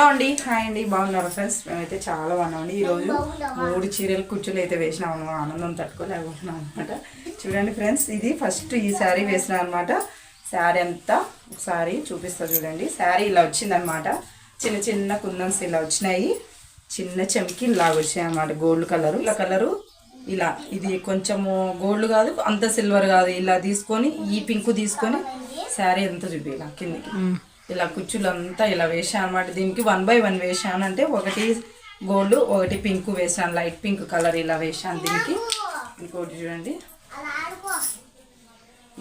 Hello అండి, hi అండి, బాగున్నారు ఫ్రెండ్స్? మేమైతే చాలా బాగున్నామండి. ఈరోజు 3 చీరలు కుచ్చులు అయితే వేసినాము. ఆనందం తట్టుకోలేకపోతున్నాం అనమాట. చూడండి ఫ్రెండ్స్, ఇది ఫస్ట్ ఈ శారీ వేసిన అనమాట. శారీ అంతా ఒకసారి చూపిస్తా చూడండి. శారీ ఇలా వచ్చిందనమాట. చిన్న చిన్న కుందన్స్ ఇలా వచ్చినాయి, చిన్న చెంకి ఇలాగ వచ్చాయి అనమాట. గోల్డ్ కలరు, ఇలా కలరు ఇలా. ఇది కొంచెము గోల్డ్ కాదు, అంత సిల్వర్ కాదు. ఇలా తీసుకొని ఈ పింక్ తీసుకొని శారీ అంతా చూపి ఇలా కిందికి ఇలా కుచ్చులంతా ఇలా వేసాను అనమాట. దీనికి 1 by 1 వేసాను. అంటే ఒకటి గోల్డ్, ఒకటి పింక్ వేసాను, లైట్ పింక్ కలర్ ఇలా వేసాను దీనికి. ఇంకోటి చూడండి,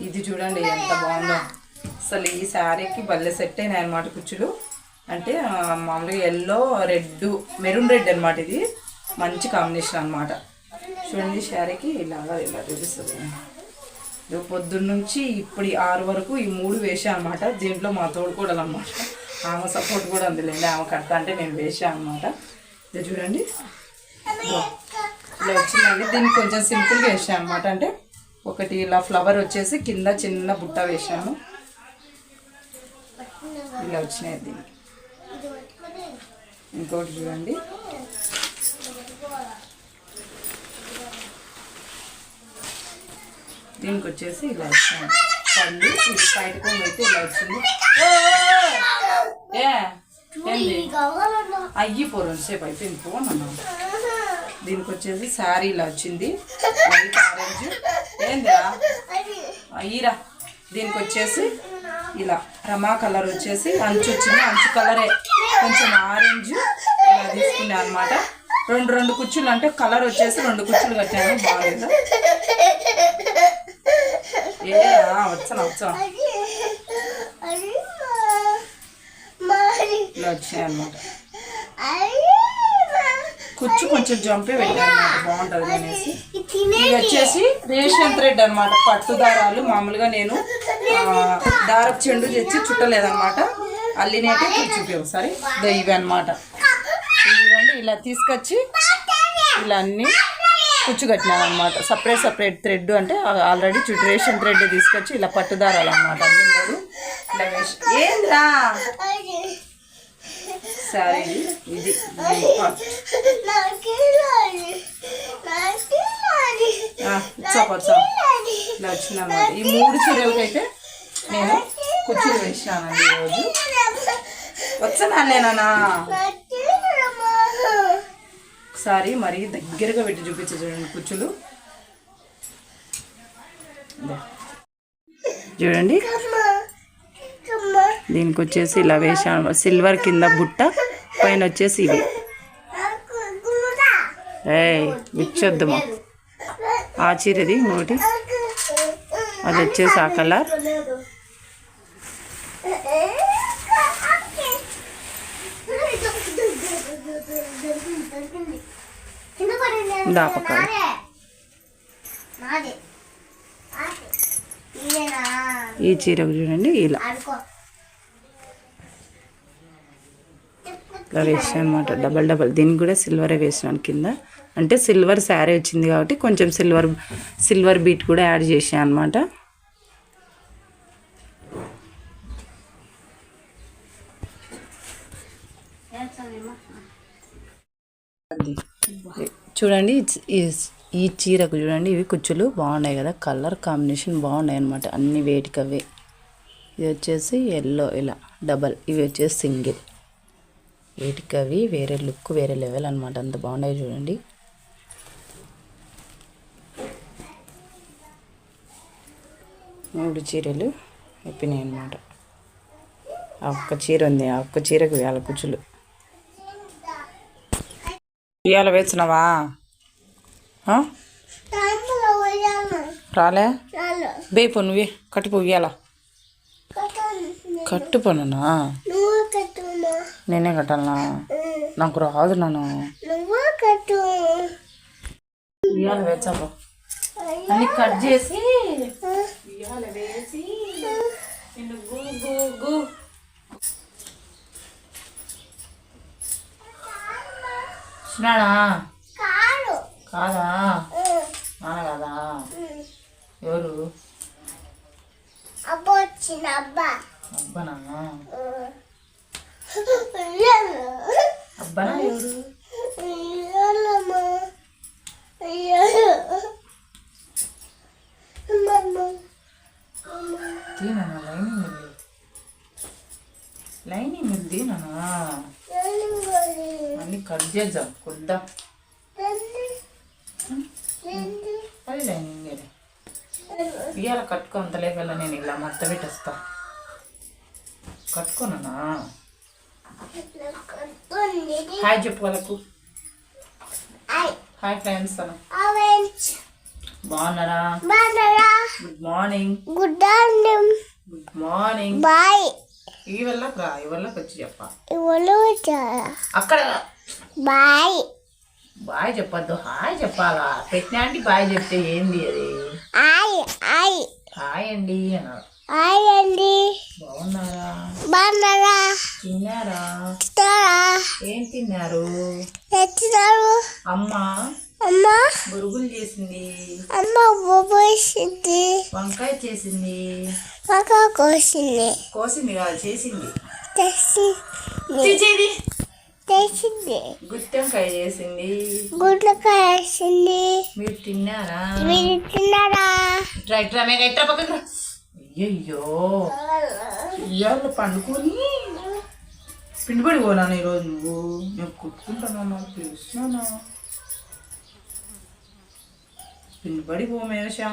ఇది చూడండి ఎంత బాగుందో అసలు. ఈ శారీకి భలే సెట్ అయినాయి అనమాట కుచ్చులు. అంటే మామూలుగా ఎల్లో, రెడ్, మెరూన్ రెడ్ అనమాట. ఇది మంచి కాంబినేషన్ అనమాట. చూడండి శారీకి ఇలాగా ఇలా చూపిస్తుంది. పొద్దున్న నుంచి ఇప్పుడు 6 వరకు ఈ 3 వేసాను అనమాట. దీంట్లో మా తోడుకోడలు అనమాట. ఆమె సపోర్ట్ కూడా అందులేండి. ఆమె కడతా అంటే నేను వేసాను అనమాట. ఇది చూడండి ఇలా వచ్చిందండి. దీనికి కొంచెం సింపుల్గా వేసాను అనమాట. అంటే ఒకటి ఇలా ఫ్లవర్ వచ్చేసి కింద చిన్న బుట్ట వేసాను. ఇలా వచ్చినాయి దీనికి. ఇంకోటి చూడండి, దీనికి వచ్చేసి ఇలా వచ్చింది పళ్ళు. ఇది బయటకు అయితే ఇలా వచ్చింది. ఏంది అయ్యిపోరు సేపు అయిపోయింది పోనన్నా. దీనికి వచ్చేసి శారీ ఇలా వచ్చింది, వైట్ ఆరెంజ్. ఏందా అయ్యిరా. దీనికి వచ్చేసి ఇలా రమా కలర్ వచ్చేసి అంచు వచ్చింది. అంచు కలరే కొంచెం ఆరెంజ్ ఇలా తీసుకున్నా అనమాట. 2 కుచ్చులు, అంటే కలర్ వచ్చేసి 2 కుచ్చులు కట్టాను. బాగాలేదు. వచ్చాను ఇలా వచ్చాయి అనమాట. కుచ్చు కొంచెం జంపే పెట్టాను అనమాట, బాగుంటుంది అనేసి. ఇది వచ్చేసి రేషన్ థ్రెడ్ అనమాట. పట్టు దారాలు మామూలుగా నేను దారపు చెండు తెచ్చి చుట్టలేదనమాట. అల్లినట్టే కుచ్చు ఒకసారి ఇవి అనమాట. ఇదిగోండి ఇలా తీసుకొచ్చి ఇలా అన్నీ కుచ్చు కట్టినాను అనమాట. సపరేట్ థ్రెడ్, అంటే ఆల్రెడీ రేషన్ థ్రెడ్ తీసుకొచ్చి ఇలా పట్టుదారాలు అనమాట. అన్ని 3 ఇలా వేసి. ఏంద్రా సరే ఇది ఇలా వచ్చిందన్నమాట. ఈ 3 చీరలకైతే నేను కుచ్చులు వేసినానండి ఈరోజు. వచ్చానా ఒకసారి మరి దగ్గరగా పెట్టి చూపించు చూడండి కుచ్చులు. చూడండి దీనికి వచ్చేసి ఇలా వేసాను. సిల్వర్ కింద బుట్ట, పైన వచ్చేసి ఇవి. విచ్చొద్దుమా. ఆ చీరది ఒకటి, అది వచ్చేసి ఆ కలర్. దాపకాయ ఈ చీరకు చూడండి ఇలా ఇలా వేసాను అనమాట. డబల్ దీనికి కూడా సిల్వరే వేసినాను కింద. అంటే సిల్వర్ శారీ వచ్చింది కాబట్టి కొంచెం సిల్వర్ బీట్ కూడా యాడ్ చేసాను అనమాట. చూడండి ఈ చీరకు చూడండి, ఇవి కుచ్చులు బాగున్నాయి కదా. కలర్ కాంబినేషన్ బాగున్నాయి అనమాట. అన్ని వేటికవే. ఇది వచ్చేసి ఎల్లో ఇలా డబల్, ఇవి వచ్చేసి సింగిల్. వేటికవి వేరే లుక్, వేరే లెవెల్ అనమాట. అంత బాగున్నాయి చూడండి. మూడు చీరలు అయిపోయినాయి అనమాట. ఆ ఒక్క చీర ఉంది, ఆ ఒక్క చీరకు 1000 కుచ్చులు. ఉయ్యాల వేస్తున్నావా? రాలే బేపు నువ్వే కట్టుపో. ఉయ్యాల కట్టుపోనా? నేనే కట్టాలనా? నాకు రాదు. నన్ను ఉయ్యాల వేచాపో. అన్ని కట్ చేసి ఉయ్యాల వేసి కాదా? నాన్న కాదా? ఎవరు? అబ్బనా? అన్నీ కట్ చేద్దాం కొద్దాం అది లైనింగ్ ఇవాళ కట్టుకో అంత లేకల్లా నేను ఇలా మడత పెట్టేస్తా కట్టుకోనా హాయ్ చెప్పు వాళ్ళకు హాయ్ ఫ్రెండ్స్ అను బాగున్నారా good morning good morning good morning boy ఇవల్లకి వచ్చి చెప్పా అక్కడ బాయ్ బాయ్ చెప్పద్దు హాయ్ చెప్పాలా పెట్టినా అంటే బాయ్ చెప్తే ఏంది అది హాయ్ అండి అన్నారు అండి బాగున్నారా బాగున్నారా తిన్నారా ఏం తిన్నారు అమ్మ బురుగులు చేసింది పోసింది వంకాయ చేసింది కోసింది కాదు చేసింది తెచ్చింది గుత్తెంకాయ చేసింది గుడ్లకాయ వేసింది మీరు తిన్నారా పక్కన అయ్యయ్యో ఇవాళ పండుకొని పిండిపడి పోనా ఈరోజు నువ్వు నేను కుట్టుకుంటానా తెలుసునా పిండిపడి పోమేషా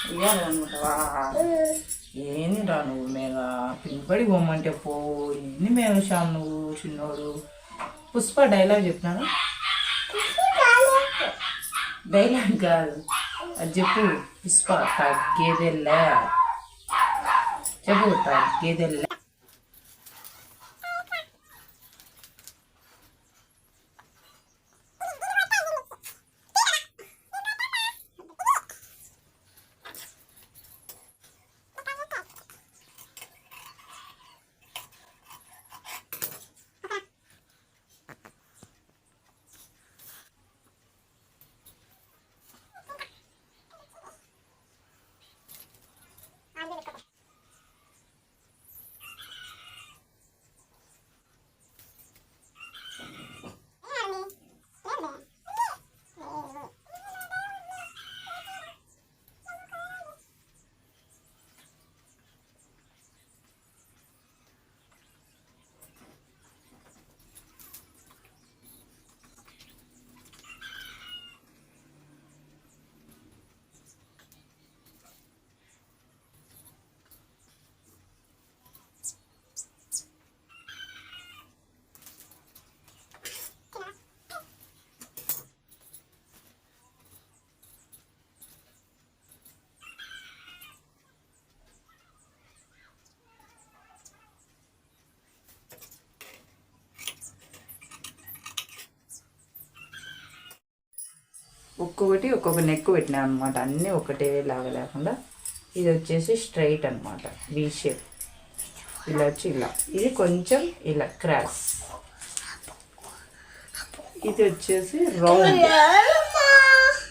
ఇవ్వాలనుకుంటావా ఏంది రా నువ్వు మేఘ పిండిపడి పోమంటే పో ఎన్ని మేషా నువ్వు చిన్నోడు పుష్ప డైలాగ్ చెప్పినాను డైలాగ్ కాదు అది చెప్పు పుష్ప తగ్గేదెల్లే చెప్పు తగ్గేదెల్లే ఒక్కొక్కటి ఒక్కొక్క నెక్ పెట్టినా అనమాట అన్నీ ఒకటే లాగా లేకుండా ఇది వచ్చేసి స్ట్రైట్ అనమాట వి షేప్ ఇలా వచ్చి ఇలా ఇది కొంచెం ఇలా క్రాస్ ఇది వచ్చేసి రౌండ్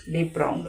డీప్ రౌండ్